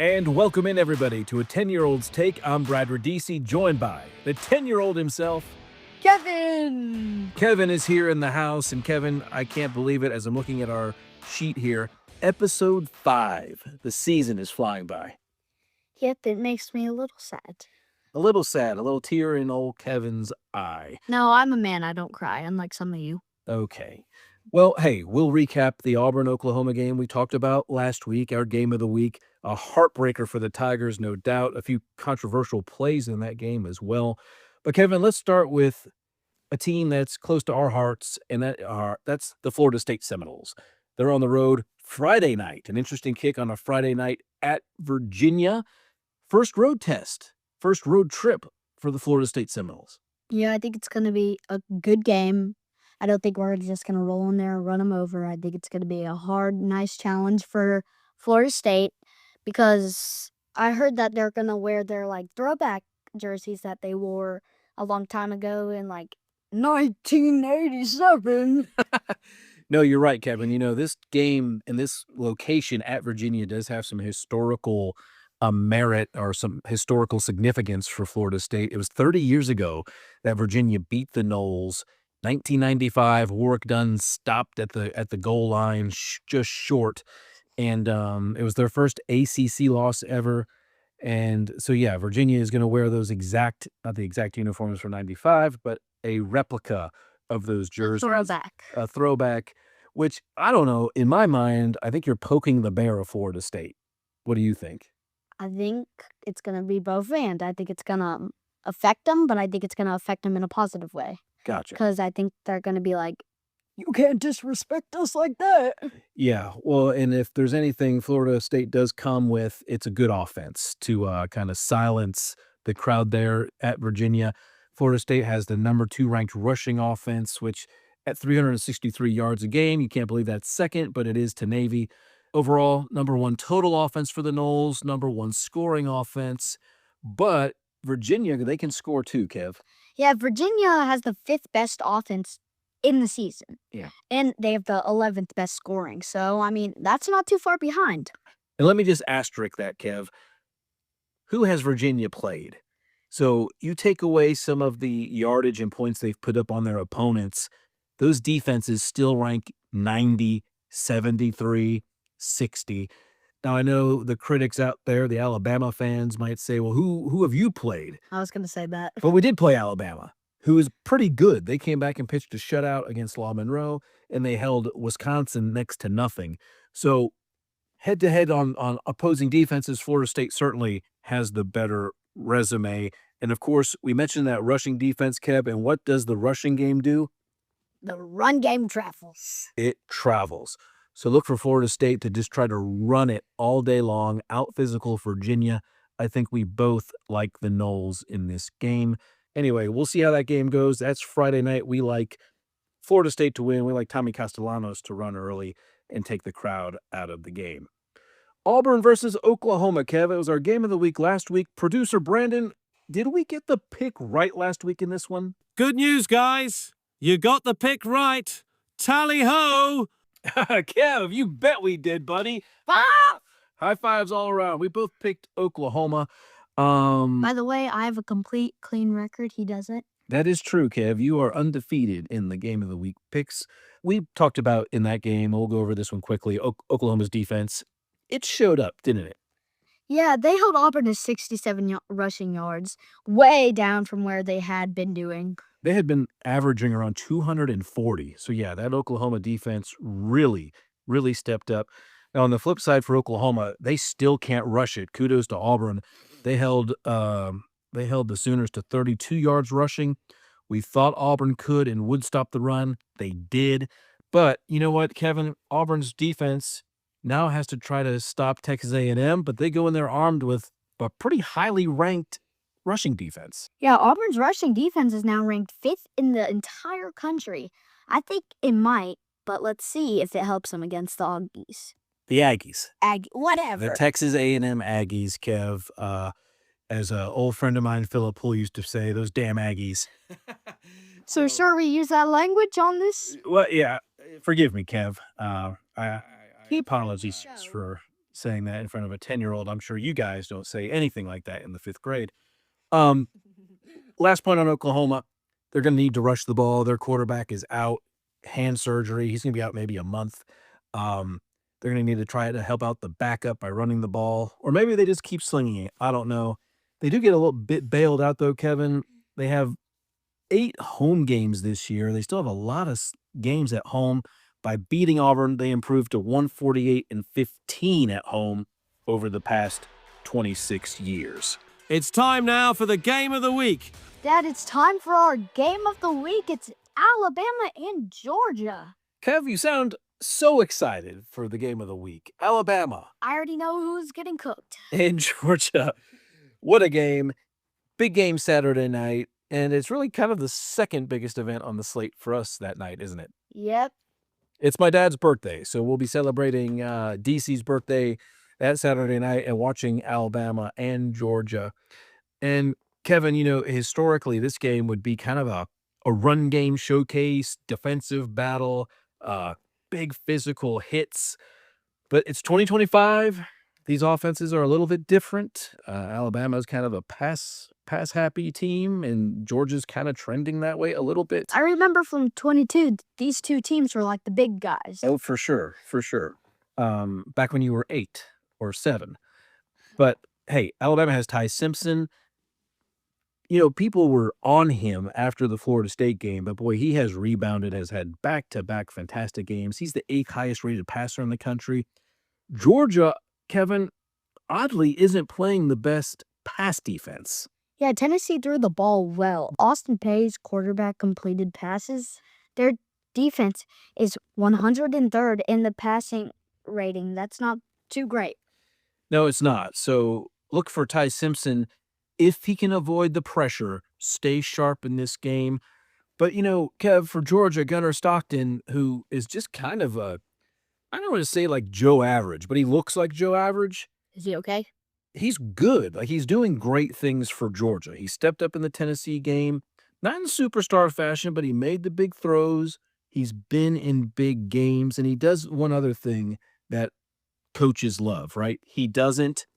And welcome in, everybody, to a 10-Year-Old's Take. I'm Brad Radisi, joined by the 10-year-old himself, Kevin! Kevin is here in the house, and Kevin, I can't believe it as I'm looking at our sheet here. Episode 5. The season is flying by. Yep, it makes me a little sad. A little sad, a little tear in old Kevin's eye. No, I'm a man. I don't cry, unlike some of you. Okay. Well, hey, we'll recap the Auburn-Oklahoma game we talked about last week, our game of the week. A heartbreaker for the Tigers, no doubt. A few controversial plays in that game as well. But, Kevin, let's start with a team that's close to our hearts, and that's the Florida State Seminoles. They're on the road Friday night, an interesting kick on a Friday night at Virginia. First road test, first road trip for the Florida State Seminoles. Yeah, I think it's going to be a good game. I don't think we're just going to roll in there and run them over. I think it's going to be a hard, nice challenge for Florida State because I heard that they're going to wear their throwback jerseys that they wore a long time ago in 1987. No, you're right, Kevin. You know, this game and this location at Virginia does have some historical merit or some historical significance for Florida State. It was 30 years ago that Virginia beat the Noles. 1995, Warwick Dunn stopped at the goal line just short, and it was their first ACC loss ever. And so, yeah, Virginia is going to wear those not the exact uniforms for 95, but a replica of those jerseys. A throwback, which, I don't know, in my mind, I think you're poking the bear of Florida State. What do you think? I think it's going to be both and. I think it's going to affect them, but I think it's going to affect them in a positive way. Gotcha. Because I think they're going to be like, you can't disrespect us like that. Yeah, well, and if there's anything Florida State does come with, it's a good offense to kind of silence the crowd there at Virginia. Florida State has the number 2 ranked rushing offense, which at 363 yards a game, you can't believe that's second, but it is to Navy. Overall, number 1 total offense for the Noles, number 1 scoring offense, but Virginia, they can score too, Kev. Yeah, Virginia has the 5th best offense in the season. Yeah. And they have the 11th best scoring. So, I mean, that's not too far behind. And let me just asterisk that, Kev. Who has Virginia played? So you take away some of the yardage and points they've put up on their opponents, those defenses still rank 90, 73, 60. Now, I know the critics out there, the Alabama fans, might say, well, who have you played? I was going to say that. But we did play Alabama, who is pretty good. They came back and pitched a shutout against La Monroe, and they held Wisconsin next to nothing. So head-to-head on opposing defenses, Florida State certainly has the better resume. And, of course, we mentioned that rushing defense, Kev, and what does the rushing game do? The run game travels. It travels. So look for Florida State to just try to run it all day long, out-physical Virginia. I think we both like the Noles in this game. Anyway, we'll see how that game goes. That's Friday night. We like Florida State to win. We like Tommy Castellanos to run early and take the crowd out of the game. Auburn versus Oklahoma, Kev. It was our game of the week last week. Producer Brandon, did we get the pick right last week in this one? Good news, guys. You got the pick right. Tally-ho! Kev, you bet we did, buddy. High fives all around. We both picked Oklahoma. By the way, I have a complete clean record. He doesn't. That is true, Kev. You are undefeated in the game of the week picks. We talked about in that game, we'll go over this one quickly, Oklahoma's defense. It showed up, didn't it? Yeah, they held Auburn to 67 rushing yards, way down from where they had been doing. They had been averaging around 240. So, yeah, that Oklahoma defense really, really stepped up. Now, on the flip side for Oklahoma, they still can't rush it. Kudos to Auburn. They held the Sooners to 32 yards rushing. We thought Auburn could and would stop the run. They did. But you know what, Kevin? Auburn's defense now has to try to stop Texas A&M, but they go in there armed with a pretty highly ranked rushing defense. Yeah, Auburn's rushing defense is now ranked 5th in the entire country. I think it might, but let's see if it helps them against the Aggies. The Aggies. Whatever. The Texas A&M Aggies, Kev. As an old friend of mine, Philip Poole, used to say, those damn Aggies. So sure we use that language on this? Well, yeah. Forgive me, Kev. I apologize for saying that in front of a 10-year-old. I'm sure you guys don't say anything like that in the 5th grade. Um, Last point on Oklahoma. They're going to need to rush the ball. Their quarterback is out, hand surgery. He's going to be out maybe a month. They're going to need to try to help out the backup by running the ball, or maybe they just keep slinging it. I don't know. They do get a little bit bailed out, though, Kevin. They have 8 home games this year. They still have a lot of games at home. By beating Auburn, they improved to 148-15 at home over the past 26 years. It's time now for the game of the week. Dad, it's time for our game of the week. It's Alabama and Georgia. Kev, you sound so excited for the game of the week. Alabama I already know who's getting cooked. and Georgia. What a game. Big game Saturday night. And it's really kind of the second biggest event on the slate for us that night, isn't it? Yep. It's my dad's birthday, so we'll be celebrating DC's birthday that Saturday night and watching Alabama and Georgia. And Kevin, historically, this game would be kind of a run game showcase, defensive battle, big physical hits. But it's 2025. These offenses are a little bit different. Alabama's kind of a pass-happy team, and Georgia's kind of trending that way a little bit. I remember from 22, these two teams were like the big guys. Oh, for sure. Back when you were 8 or 7. But, hey, Alabama has Ty Simpson. People were on him after the Florida State game, but boy, he has rebounded, has had back-to-back fantastic games. He's the 8th highest-rated passer in the country. Georgia, Kevin, oddly isn't playing the best pass defense. Yeah, Tennessee threw the ball well. Austin Peay's quarterback completed passes. Their defense is 103rd in the passing rating. That's not too great. No, it's not. So look for Ty Simpson. If he can avoid the pressure, stay sharp in this game. But, Kev, for Georgia, Gunnar Stockton, who is just kind of I don't want to say like Joe Average, but he looks like Joe Average. Is he okay? He's good. Like, he's doing great things for Georgia. He stepped up in the Tennessee game, not in superstar fashion, but he made the big throws. He's been in big games, and he does one other thing that coaches love, right? He doesn't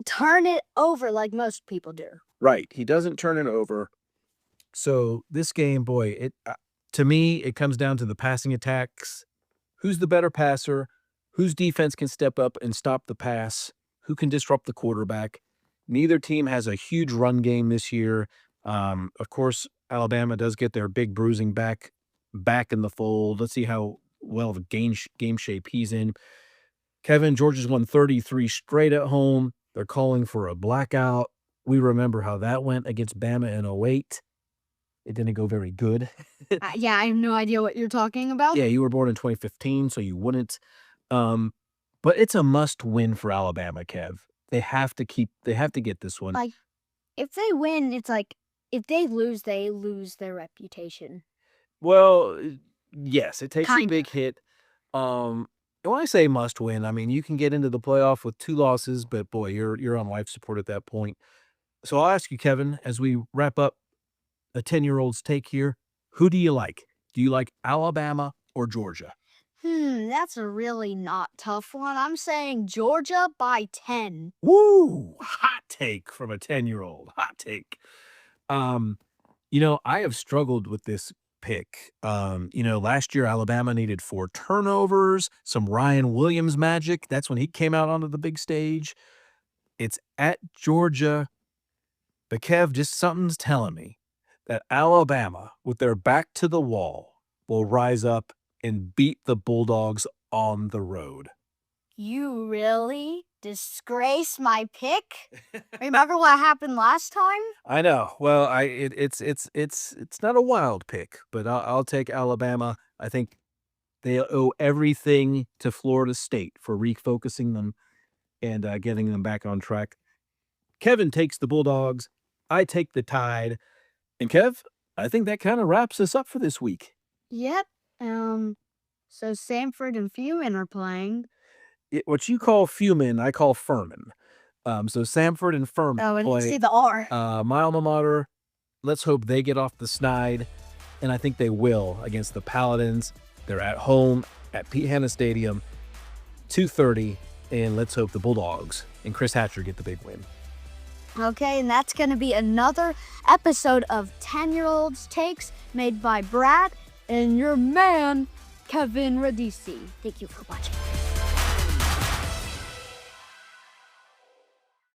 turn it over like most people do. Right. He doesn't turn it over. So this game, boy, to me, it comes down to the passing attacks. Who's the better passer? Whose defense can step up and stop the pass? Who can disrupt the quarterback? Neither team has a huge run game this year. Of course, Alabama does get their big bruising back in the fold. Let's see how well of game shape he's in. Kevin, Georgia's won 33 straight at home. They're calling for a blackout. We remember how that went against Bama in 08. It didn't go very good. Yeah, I have no idea what you're talking about. Yeah, you were born in 2015, so you wouldn't. But it's a must-win for Alabama, Kev. They have to get this one. Like, if they win, it's like, if they lose their reputation. Well, yes, it takes a Kinda. big hit. When I say must-win, I mean you can get into the playoff with 2 losses, but boy, you're on life support at that point. So I'll ask you, Kevin, as we wrap up a 10-year-old's take here, who do you like? Do you like Alabama or Georgia? That's a really not tough one. I'm saying Georgia by 10. Woo! Hot take from a 10-year-old. Hot take. I have struggled with this pick. Last year Alabama needed 4 turnovers, some Ryan Williams magic. That's when he came out onto the big stage. It's at Georgia. But Kev, just something's telling me that Alabama, with their back to the wall, will rise up and beat the Bulldogs on the road. You really disgrace my pick? Remember what happened last time? I know. Well, it's not a wild pick, but I'll take Alabama. I think they owe everything to Florida State for refocusing them and getting them back on track. Kevin takes the Bulldogs. I take the Tide. And Kev, I think that kind of wraps us up for this week. Yep. So Samford and Furman are playing. What you call Furman, I call Furman. So Samford and Furman Oh, I didn't play see the R. my alma mater. Let's hope they get off the snide, and I think they will against the Paladins. They're at home at Pete Hanna Stadium, 2:30. and let's hope the Bulldogs and Chris Hatcher get the big win. Okay, and that's going to be another episode of 10-Year-Olds Takes made by Brad and your man, Kevin Radisi. Thank you for watching.